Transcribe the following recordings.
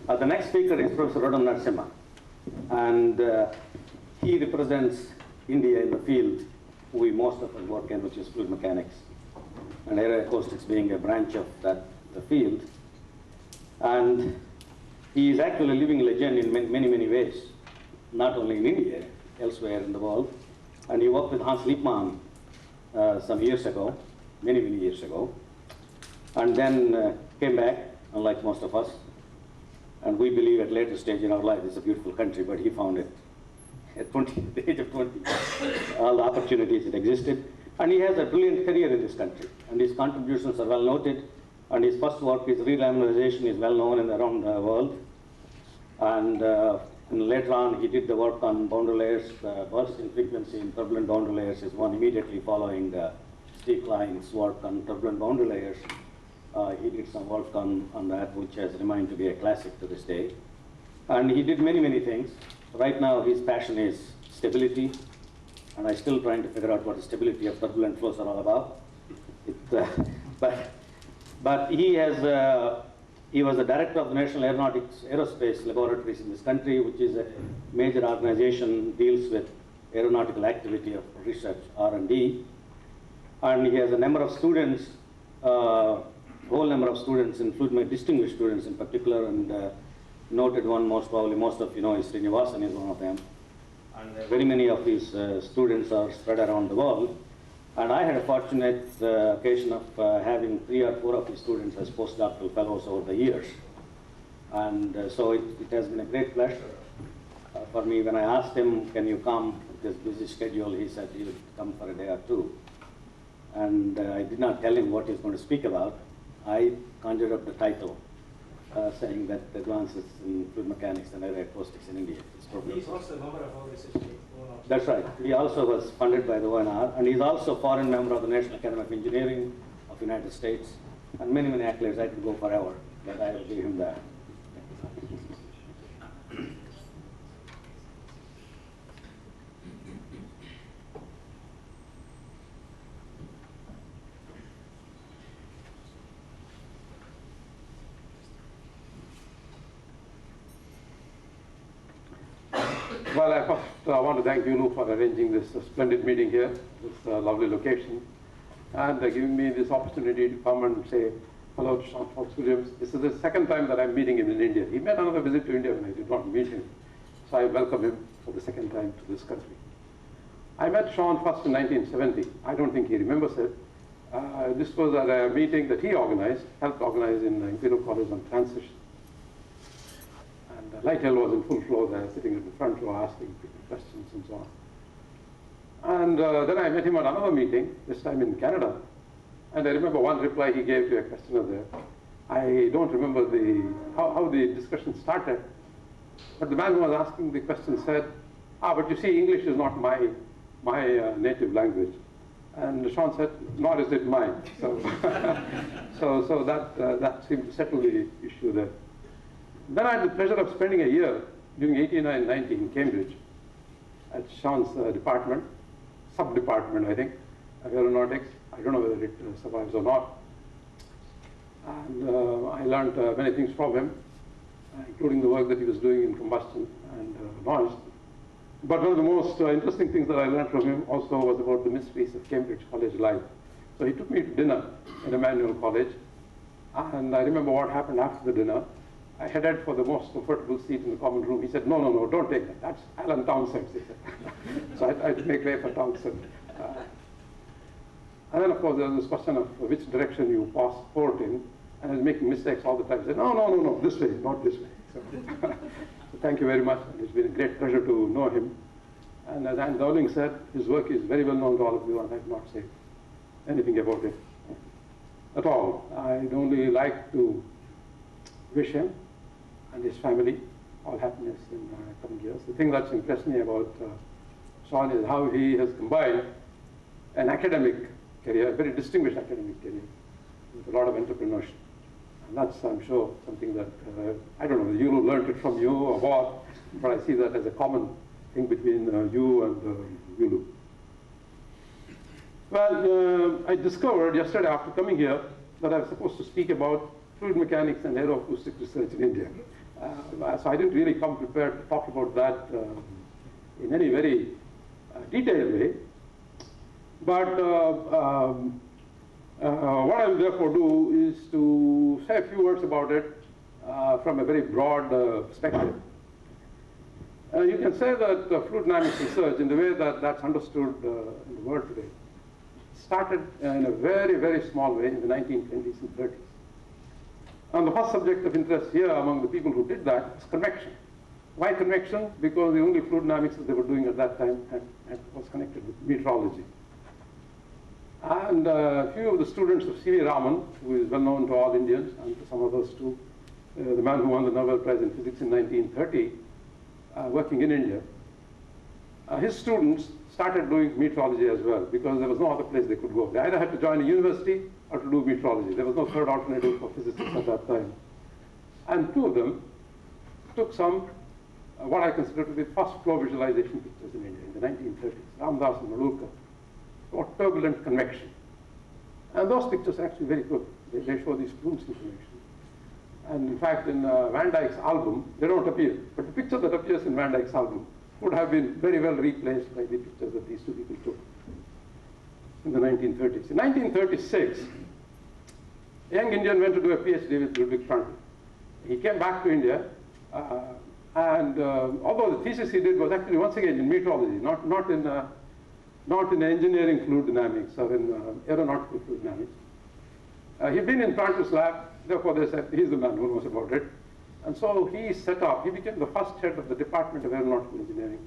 The next speaker is Professor Roddam Narasimha, and he represents India in the field we most of us work in, which is fluid mechanics, and aeroacoustics being a branch of the field. And he is actually a living legend in many, many ways, not only in India, elsewhere in the world. And he worked with Hans Liebmann some years ago, many, many years ago, and then came back, unlike most of us. And we believe at a later stage in our life it's a beautiful country, but he found it at 20, the age of 20, all the opportunities that existed. And he has a brilliant career in this country, and his contributions are well noted. And his first work, his relaminization, is well known around the world. And later on, he did the work on boundary layers. Burst in frequency in turbulent boundary layers is one immediately following Steve Klein's work on turbulent boundary layers. He did some work on that, which has remained to be a classic to this day. And he did many, many things. Right now, his passion is stability, and I'm still trying to figure out what the stability of turbulent flows are all about. But he was the director of the National Aerospace Laboratories in this country, which is a major organization, deals with aeronautical activity of research, R&D. And he has a number of students, whole number of students in fluid, distinguished students in particular, and noted one probably most of you know is Srinivasan is one of them. And very many of these students are spread around the world. And I had a fortunate occasion of having 3 or 4 of these students as postdoctoral fellows over the years. And so it has been a great pleasure for me. When I asked him, can you come with this busy schedule, he said he would come for a day or 2. And I did not tell him what he's going to speak about. I conjured up the title, saying that advances in fluid mechanics and aeroacoustics in India. He's also a member of our research team. That's right. He also was funded by the ONR, and he's also a foreign member of the National Academy of Engineering of the United States, and many, many accolades. I could go forever, but I will give him that. Well, I first want to thank you for arranging this splendid meeting here, this lovely location, and giving me this opportunity to come and say hello to Shon Ffowcs. This is the second time that I'm meeting him in India. He made another visit to India when I did not meet him, so I welcome him for the second time to this country. I met Shon first in 1970. I don't think he remembers it. This was at a meeting that he organized, helped organize in Imperial College on transition. Lighthell was in full flow there, sitting in the front row, asking people questions and so on. And then I met him at another meeting, this time in Canada. And I remember one reply he gave to a questioner there. I don't remember how the discussion started, but the man who was asking the question said, but you see, English is not my native language. And Shon said, nor is it mine. So, so that seemed to settle the issue there. Then I had the pleasure of spending a year during 89-90 in Cambridge at Shon's department, sub-department, I think, of aeronautics. I don't know whether it survives or not. And I learned many things from him, including the work that he was doing in combustion and noise. But one of the most interesting things that I learned from him also was about the mysteries of Cambridge college life. So he took me to dinner at Emmanuel College, and I remember what happened after the dinner. I headed for the most comfortable seat in the common room. He said, no, don't take that. That's Alan Townsend, he said. So I had to make way for Townsend. And then, of course, there was this question of which direction you pass port in. And I was making mistakes all the time. He said, no, this way, not this way. So, so thank you very much. And it's been a great pleasure to know him. And as Anne Dowling said, his work is very well known to all of you, and I have not said anything about it at all. I'd only like to wish him and his family all happiness in coming years. The thing that's impressed me about Shon is how he has combined an academic career, a very distinguished academic career, with a lot of entrepreneurship. And that's, I'm sure, something that, I don't know whether you learned it from you or what, but I see that as a common thing between you and Yulu. Well, I discovered yesterday after coming here that I was supposed to speak about fluid mechanics and aeroacoustic research in India. So I didn't really come prepared to talk about that in any very detailed way. But what I will therefore do is to say a few words about it from a very broad perspective. You can say that fluid dynamics research, in the way that that's understood in the world today, started in a very, very small way in the 1920s and 30s. And the first subject of interest here among the people who did that was convection. Why convection? Because the only fluid dynamics that they were doing at that time was connected with meteorology. And a few of the students of C.V. Raman, who is well known to all Indians and to some others too, the man who won the Nobel Prize in Physics in 1930, working in India, his students started doing meteorology as well, because there was no other place they could go. They either had to join a university or to do meteorology. There was no third alternative for physicists at that time. And two of them took some, what I consider to be the first flow visualization pictures in India in the 1930s, Ramdas and Malurkar, for turbulent convection. And those pictures are actually very good. They show these plumes in convection. And in fact, in Van Dyck's album, they don't appear. But the picture that appears in Van Dyck's album would have been very well replaced by the pictures that these two people took in the 1930s. In 1936, a young Indian went to do a PhD with Ludwig Prandtl. He came back to India, and although the thesis he did was actually once again in meteorology, not in engineering fluid dynamics or in aeronautical fluid dynamics. He'd been in Prandtl's lab, therefore they said he's the man who knows about it. And so he became the first head of the Department of Aeronautical Engineering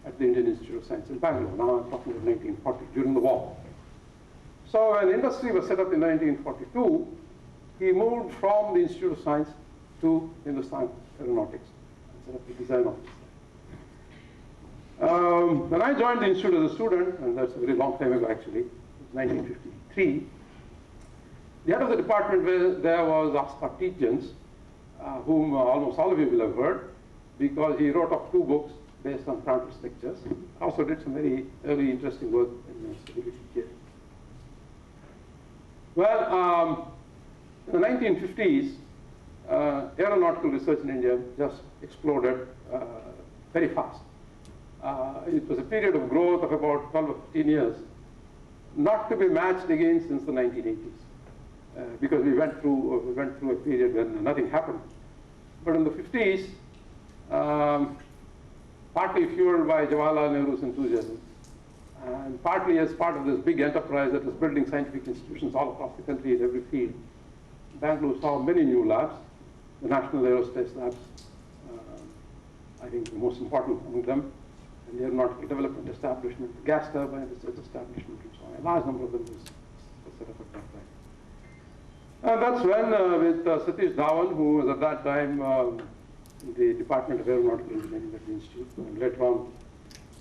at the Indian Institute of Science in Bangalore. Now I'm talking about 1940, during the war. So when industry was set up in 1942, he moved from the Institute of Science to Hindustan Aeronautics and set up the design office. When I joined the institute as a student, and that's a very long time ago actually, it was 1953, the head of the department there was Oskar Tietjens, whom almost all of you will have heard, because he wrote up 2 books based on Prandtl's lectures. Also did some very early interesting work in stability theory. Well, in the 1950s, aeronautical research in India just exploded very fast. It was a period of growth of about 12 or 15 years, not to be matched again since the 1980s, because we went through a period when nothing happened. But in the 50s, partly fueled by Jawaharlal Nehru's enthusiasm, and partly as part of this big enterprise that was building scientific institutions all across the country in every field, Bangalore saw many new labs, the National Aerospace Labs, I think the most important among them, and the Aeronautical Development Establishment, the Gas Turbine Research Establishment, and so on. A large number of them was set up at that time. And that's when, with Satish Dhawan, who was at that time in the Department of Aeronautical Engineering at the Institute, and later on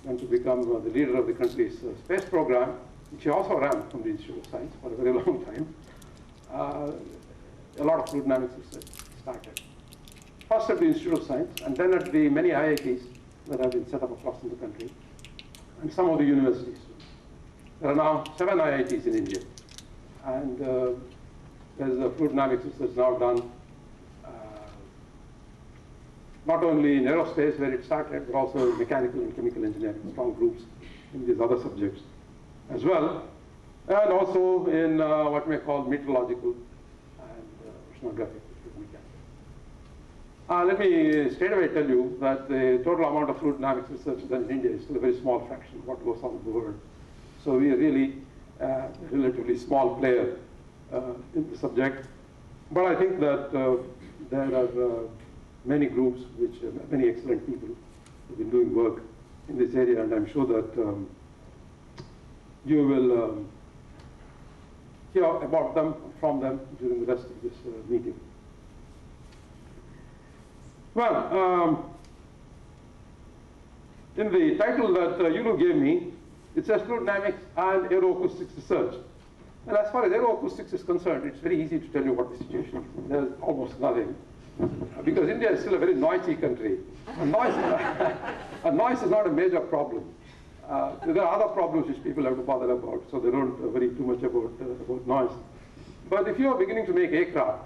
went to become the leader of the country's space program, which he also ran from the Institute of Science for a very long time, a lot of fluid dynamics research started. First at the Institute of Science, and then at the many IITs that have been set up across the country, and some of the universities. There are now 7 IITs in India, and there's a fluid dynamics research now done not only in aerospace where it started, but also in mechanical and chemical engineering, strong groups in these other subjects as well, and also in what we call meteorological and oceanographic fluid mechanics. Let me straight away tell you that the total amount of fluid dynamics research done in India is still a very small fraction of what goes on in the world. So we are really a relatively small player in the subject. But I think that there are many groups, many excellent people who have been doing work in this area, and I'm sure that you will hear about them, from them, during the rest of this meeting. Well, in the title that Yulu gave me, it says Fluid Dynamics and Aeroacoustics Research. And as far as aeroacoustics is concerned, it's very easy to tell you what the situation is. There's almost nothing. Because India is still a very noisy country. And noise is not a major problem. There are other problems which people have to bother about, so they don't worry too much about noise. But if you are beginning to make aircraft,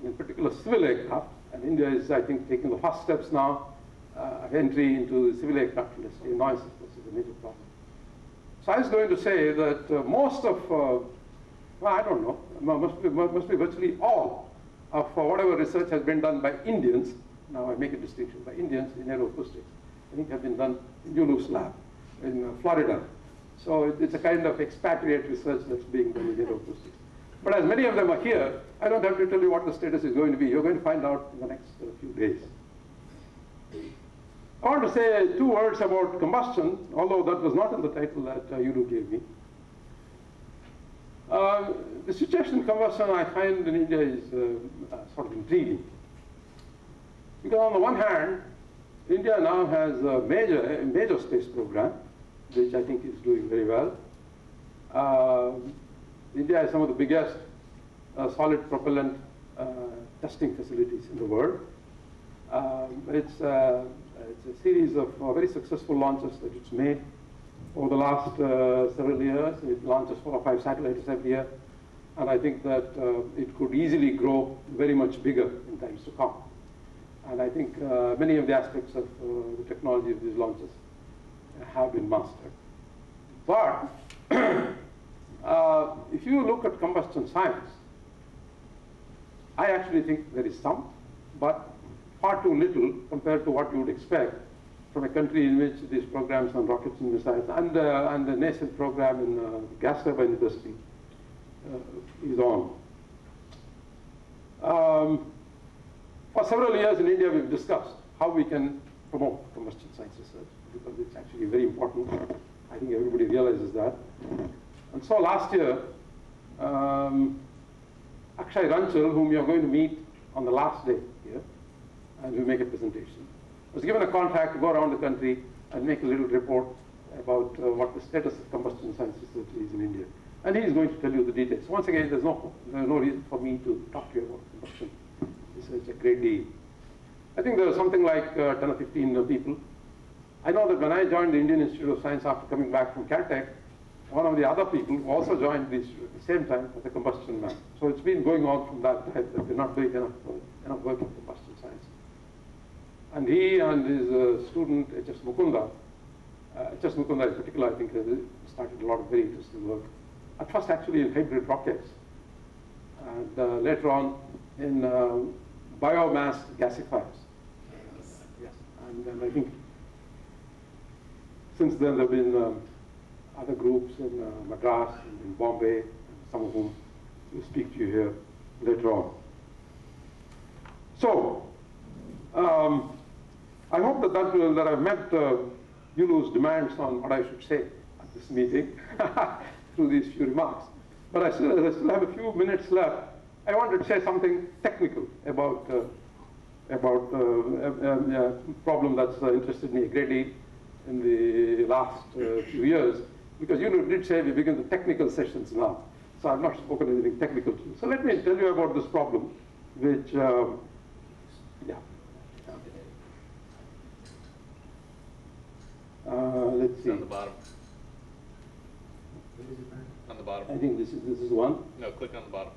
in particular civil aircraft, And India is, I think, taking the first steps now of entry into the civil aircraft industry. Noise, of course, is a major problem. So I was going to say that most of, well, I don't know, must be virtually all of whatever research has been done by Indians, now I make a distinction, by Indians in aeroacoustics, I think have been done in Yulu's lab in Florida. So it's a kind of expatriate research that's being done in aeroacoustics. But as many of them are here, I don't have to tell you what the status is going to be. You're going to find out in the next few days. I want to say 2 words about combustion, although that was not in the title that Yulu gave me. The situation in combustion I find in India is sort of intriguing. Because on the one hand, India now has a major space program, which I think is doing very well. India has some of the biggest solid propellant testing facilities in the world. It's a series of very successful launches that it's made over the last several years. It launches 4 or 5 satellites every year. And I think that it could easily grow very much bigger in times to come. And I think many of the aspects of the technology of these launches have been mastered. But if you look at combustion science, I actually think there is some, but far too little compared to what you would expect from a country in which these programs on rockets and missiles and the nascent program in gas turbine industry is on. For several years in India, we've discussed how we can promote combustion science research, because it's actually very important. I think everybody realizes that. And so last year, Akshay Ranchal, whom you're going to meet on the last day here, and will make a presentation, was given a contract to go around the country and make a little report about what the status of combustion science research is in India. And he is going to tell you the details. Once again, there's no reason for me to talk to you about combustion research a great deal. I think there was something like 10 or 15 people. I know that when I joined the Indian Institute of Science after coming back from Caltech, one of the other people who also joined the institute at the same time was a combustion man. So it's been going on from that time that we're not doing enough work in combustion science. And he and his student, H.S. Mukunda, H.S. Mukunda in particular, I think, has started a lot of very interesting work. At first, actually, in hybrid rockets, and later on in biomass gasifiers. Yes. And I think since then there have been other groups in Madras and in Bombay, some of whom will speak to you here later on. So, I hope that I've met Yulu's demands on what I should say at this meeting through these few remarks. But I still have a few minutes left. I wanted to say something technical about a problem that's interested me a great deal in the last few years, because Yulu did say we begin the technical sessions now. So I've not spoken anything technical to you. So let me tell you about this problem, which, let's see. On the bottom. On the bottom. I think this is one. No, click on the bottom.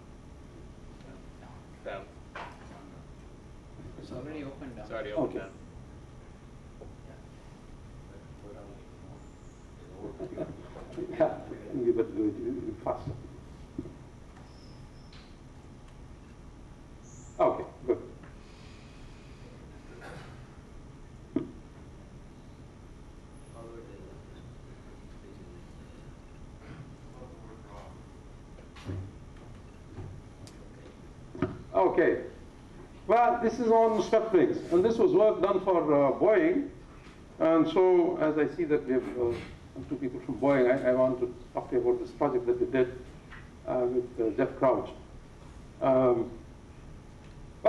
Down. It's already opened down. It's already open Okay. down. Yeah, we better do it faster. Okay, good. Okay. Well, this is on swept wings, and this was work done for Boeing. And so, as I see that we have 2 people from Boeing, I want to talk to you about this project that we did with Jeff Crouch. But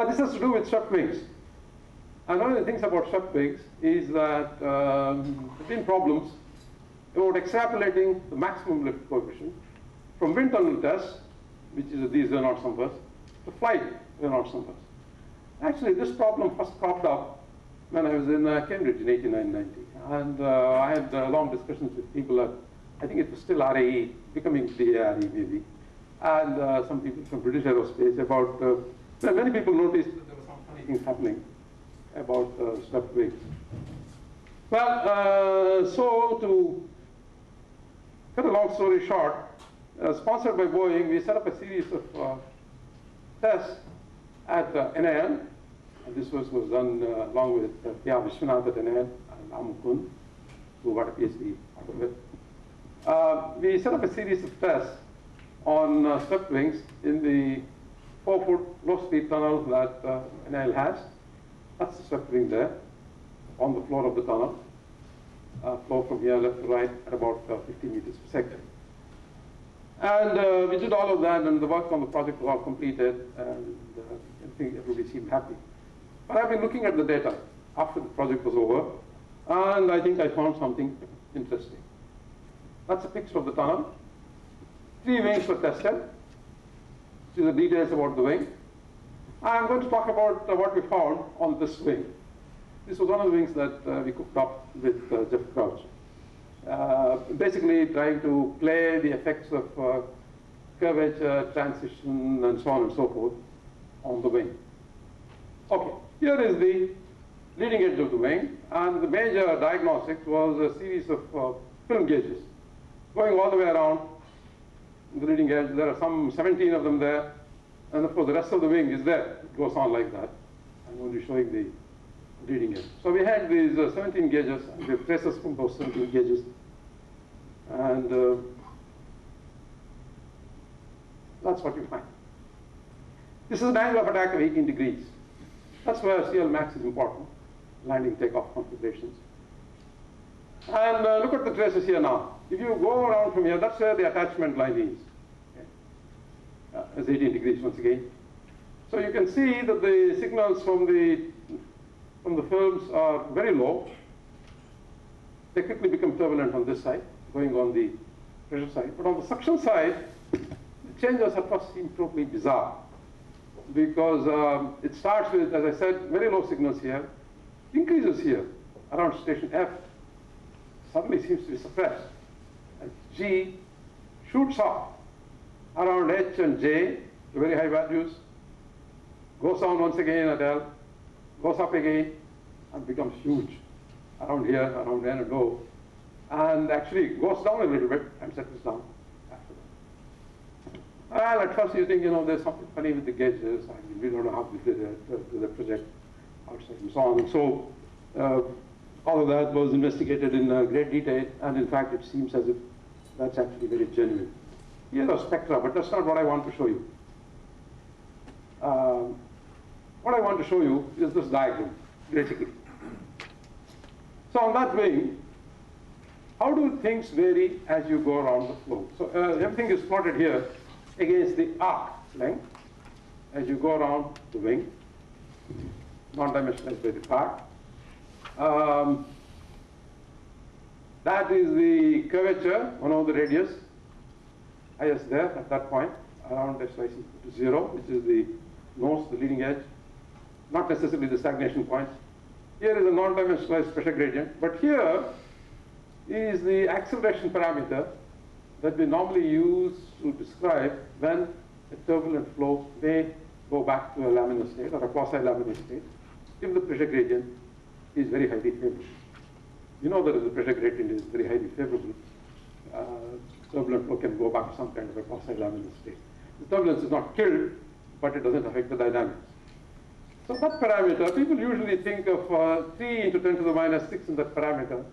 this has to do with swept wings. And one of the things about swept wings is that there have been problems about extrapolating the maximum lift coefficient from wind tunnel tests, which is these Reynolds numbers, to flight Reynolds numbers. Actually, this problem first cropped up when I was in Cambridge in 1890. And I had long discussions with people at, I think it was still RAE, becoming DARE maybe, and some people from British Aerospace about, many people noticed that there were some funny meetings happening about swept wings. Well, so to cut a long story short, sponsored by Boeing, we set up a series of tests at NAL. And this was done along with P.R. Vishwanath at NAL and Amukund, who got a PhD out of it. We set up a series of tests on swept wings in the 4-foot low-speed tunnel that NAL has. That's the swept wing there on the floor of the tunnel. Flow from here left to right at about 50 meters per second. And we did all of that, and the work on the project was all completed, and I think everybody seemed happy. But I've been looking at the data after the project was over, and I think I found something interesting. That's a picture of the tunnel. 3 wings were tested. See the details about the wing. I'm going to talk about what we found on this wing. This was one of the wings that we cooked up with Jeff Crouch. Basically trying to play the effects of curvature, transition, and so on and so forth on the wing. Okay, here is the leading edge of the wing, and the major diagnostic was a series of film gauges going all the way around the leading edge. There are some 17 of them there, and of course the rest of the wing is there. It goes on like that. I'm only showing the leading edge. So we had these 17 gauges, and we have traces from those 17 gauges. And that's what you find. This is an angle of attack of 18 degrees. That's where CL max is important, landing takeoff configurations. And look at the traces here now. If you go around from here, that's where the attachment line is. Okay. It's 18 degrees once again. So you can see that the signals from the films are very low. They quickly become turbulent on this side, going on the pressure side. But on the suction side, the changes at first seem totally bizarre, because it starts with, as I said, very low signals here, increases here around station F, suddenly seems to be suppressed. And G shoots up around H and J to very high values, goes down once again at L, goes up again, and becomes huge around here, around N and O, and actually goes down a little bit and settles down after that. Well, at first you think, there's something funny with the gauges. I mean, we don't know how we did the project outside and so on. And so all of that was investigated in great detail, and in fact it seems as if that's actually very genuine. Here are spectra, but that's not what I want to show you. What I want to show you is this diagram, basically. So on that wing, how do things vary as you go around the flow? So everything is plotted here against the arc length as you go around the wing, non-dimensionalized by the part. That is the curvature, 1 over the radius, IS there at that point, around SY equal to 0, which is the nose, the leading edge, not necessarily the stagnation points. Here is a non-dimensionalized pressure gradient, but here is the acceleration parameter that we normally use to describe when a turbulent flow may go back to a laminar state or a quasi-laminar state if the pressure gradient is very highly favorable. You know that if the pressure gradient is very highly favorable, turbulent flow can go back to some kind of a quasi-laminar state. The turbulence is not killed, but it doesn't affect the dynamics. So that parameter, people usually think of 3 into 10 to the minus 6 in that parameter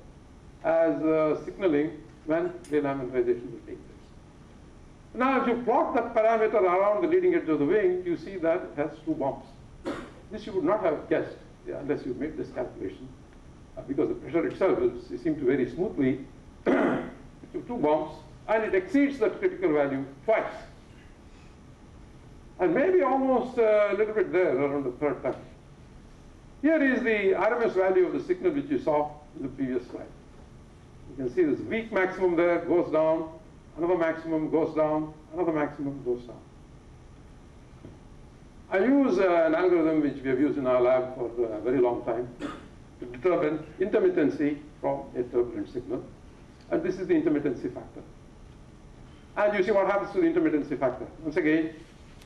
as signaling when delaminarization will take place. Now, if you plot that parameter around the leading edge of the wing, you see that it has 2 bumps. This you would not have guessed unless you made this calculation, because the pressure itself will seem to vary smoothly to 2 bumps, and it exceeds that critical value twice. And maybe almost a little bit there around the 3rd time. Here is the RMS value of the signal which you saw in the previous slide. You can see this weak maximum there goes down, another maximum goes down, another maximum goes down. I use an algorithm which we have used in our lab for a very long time to determine intermittency from a turbulent signal. And this is the intermittency factor. And you see what happens to the intermittency factor. Once again,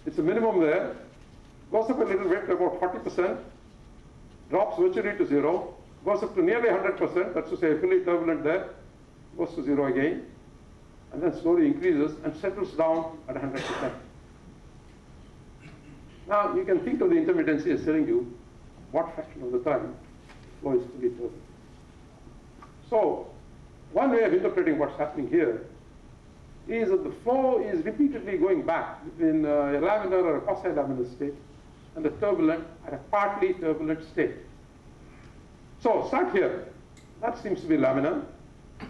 it's a minimum there, goes up a little bit, about 40%, drops virtually to zero, goes up to nearly 100%, that's to say fully turbulent there, goes to zero again, and then slowly increases and settles down at 100%. Now, you can think of the intermittency as telling you what fraction of the time flow is fully turbulent. So, one way of interpreting what's happening here is that the flow is repeatedly going back between a laminar or a quasi-laminar state and the turbulent at a partly turbulent state. So, start here. That seems to be laminar.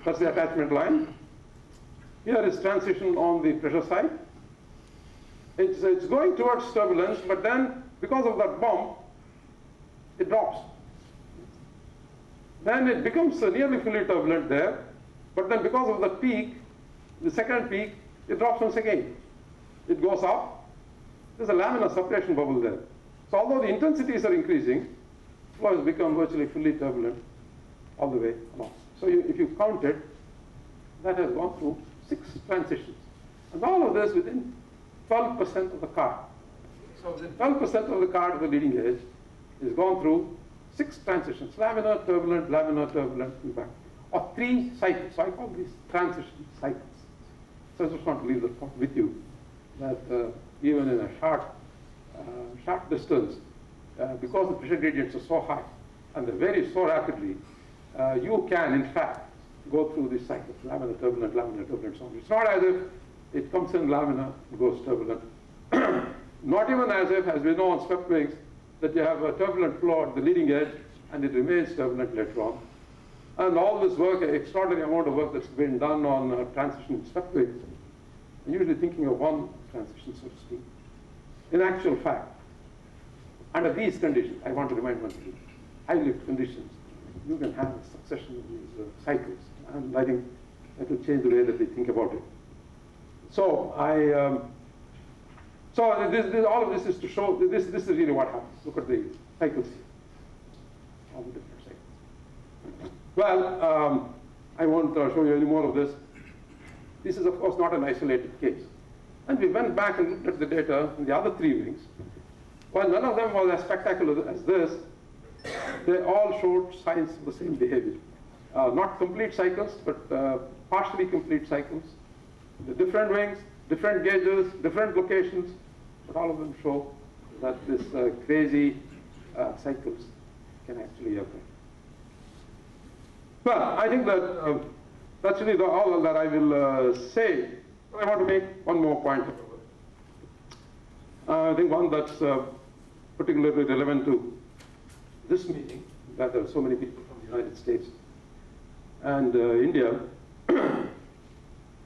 That's the attachment line. Here is transition on the pressure side. It's going towards turbulence, but then because of that bump, it drops. Then it becomes nearly fully turbulent there, but then because of the peak, the second peak, it drops once again. It goes up. There's a laminar separation bubble there. So although the intensities are increasing, flow has become virtually fully turbulent all the way along. So if you count it, that has gone through 6 transitions. And all of this within 12% of the card. So within 12% of the card of the leading edge is gone through 6 transitions, laminar, turbulent, and back. Or 3 cycles. So I call these transition cycles. So I just want to leave that point with you, that even in a short distance, because the pressure gradients are so high and they vary so rapidly, you can, in fact, go through these cycles, laminar, turbulent, so on. It's not as if it comes in laminar, it goes turbulent. Not even as if, as we know on swept wings, that you have a turbulent flow at the leading edge and it remains turbulent later on. And all this work, an extraordinary amount of work that's been done on transition swept wings, I'm usually thinking of one transition, so to speak. In actual fact, under these conditions, I want to remind one thing, high lift conditions, you can have a succession of these cycles. And I think that will change the way that we think about it. So all of this is to show, this is really what happens. Look at the cycles here, all the different cycles. Well, I won't show you any more of this. This is, of course, not an isolated case. And we went back and looked at the data in the other 3 wings. While none of them was as spectacular as this, they all showed signs of the same behavior. Not complete cycles, but partially complete cycles. The different wings, different gauges, different locations, but all of them show that this crazy cycles can actually occur. Well, I think that that's really all that I will say. I want to make one more point. I think one that's particularly relevant to this meeting, that there are so many people from the United States and India. So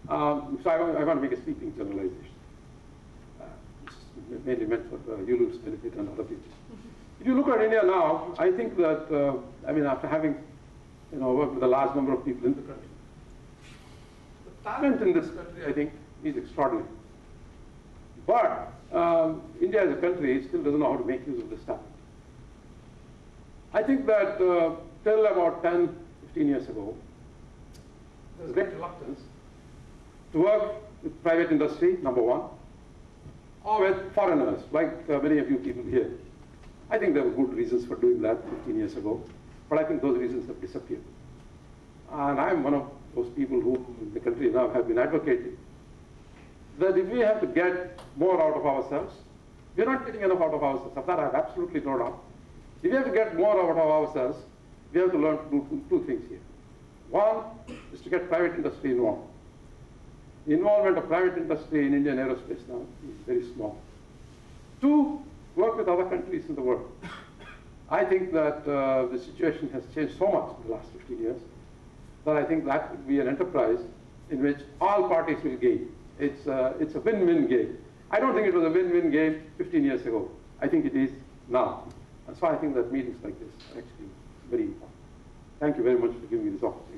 I want to make a sweeping generalization. It's mainly meant for Yulu's benefit and other people. If you look at India now, I think that, after having worked with a large number of people in the country, the talent in this country, I think, is extraordinary. But India as a country still doesn't know how to make use of this talent. I think that till about 10, 15 years ago, there was great reluctance to work with private industry, number one, or with foreigners, like many of you people here. I think there were good reasons for doing that 15 years ago, but I think those reasons have disappeared. And I'm one of those people who in the country now have been advocating that if we have to get more out of ourselves, we're not getting enough out of ourselves. Of that I have absolutely no doubt. If we have to get more out of ourselves, we have to learn to do 2 things here. One is to get private industry involved. The involvement of private industry in Indian aerospace now is very small. 2, work with other countries in the world. I think that the situation has changed so much in the last 15 years that I think that would be an enterprise in which all parties will gain. It's a win-win game. I don't think it was a win-win game 15 years ago. I think it is now. And so I think that meetings like this are actually very important. Thank you very much for giving me this opportunity.